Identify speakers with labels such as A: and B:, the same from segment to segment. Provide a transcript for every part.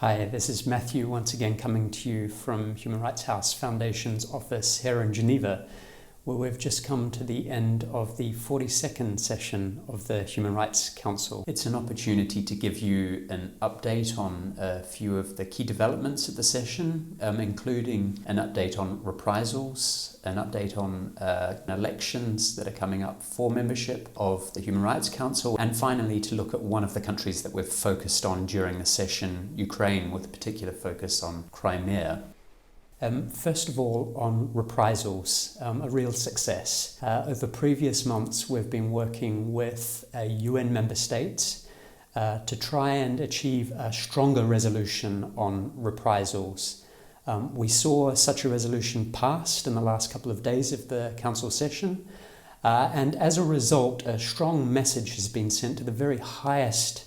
A: Hi, this is Matthew once again coming to you from Human Rights House Foundation's office here in Geneva, where we've just come to the end of the 42nd session of the Human Rights Council. It's an opportunity to give you an update on a few of the key developments at the session, including an update on reprisals, an update on elections that are coming up for membership of the Human Rights Council, and finally to look at one of the countries that we've focused on during the session, Ukraine, with a particular focus on Crimea. First of all, on reprisals, a real success. Over previous months, we've been working with UN member states to try and achieve a stronger resolution on reprisals. We saw such a resolution passed in the last couple of days of the Council session, and as a result, a strong message has been sent to the very highest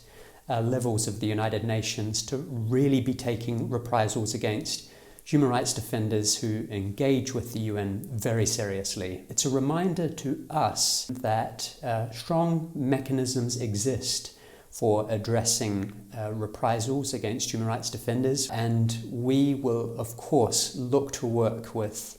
A: levels of the United Nations to really be taking reprisals against human rights defenders who engage with the UN very seriously. It's a reminder to us that strong mechanisms exist for addressing reprisals against human rights defenders, and we will, of course, look to work with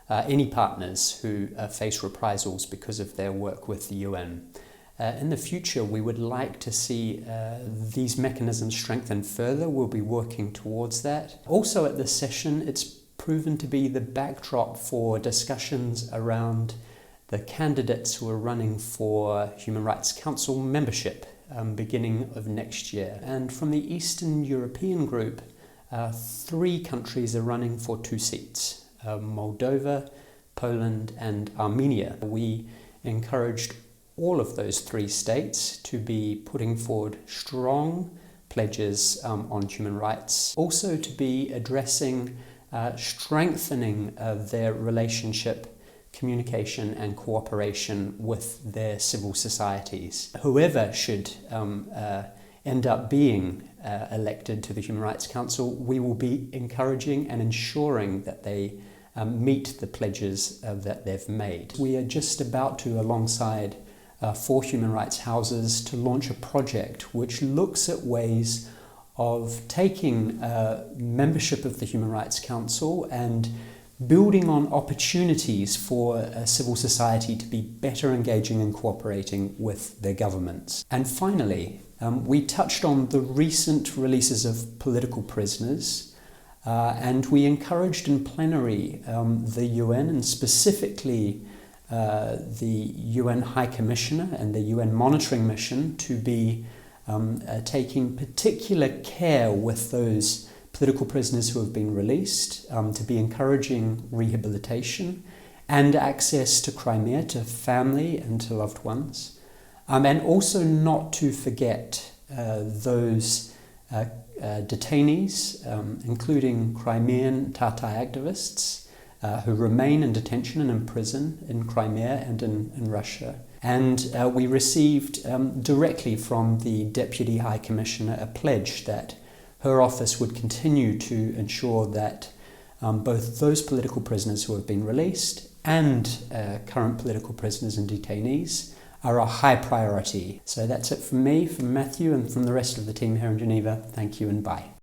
A: any partners who face reprisals because of their work with the UN. In the future, we would like to see these mechanisms strengthened further. We'll be working towards that. Also at this session, it's proven to be the backdrop for discussions around the candidates who are running for Human Rights Council membership beginning of next year. And from the Eastern European group, 3 countries are running for 2 seats, Moldova, Poland and Armenia. We encouraged all of those 3 states to be putting forward strong pledges on human rights, also to be addressing strengthening their relationship, communication and cooperation with their civil societies. Whoever should end up being elected to the Human Rights Council, we will be encouraging and ensuring that they meet the pledges that they've made. We are just about to, alongside 4 human rights houses, to launch a project which looks at ways of taking membership of the Human Rights Council and building on opportunities for civil society to be better engaging and cooperating with their governments. And finally, we touched on the recent releases of political prisoners, and we encouraged in plenary the UN, and specifically the UN High Commissioner and the UN Monitoring Mission, to be taking particular care with those political prisoners who have been released, to be encouraging rehabilitation and access to Crimea, to family and to loved ones, and also not to forget those detainees, including Crimean Tatar activists, who remain in detention and in prison in Crimea and in Russia. And we received directly from the Deputy High Commissioner a pledge that her office would continue to ensure that both those political prisoners who have been released and current political prisoners and detainees are a high priority. So that's it from me, from Matthew and from the rest of the team here in Geneva. Thank you and bye.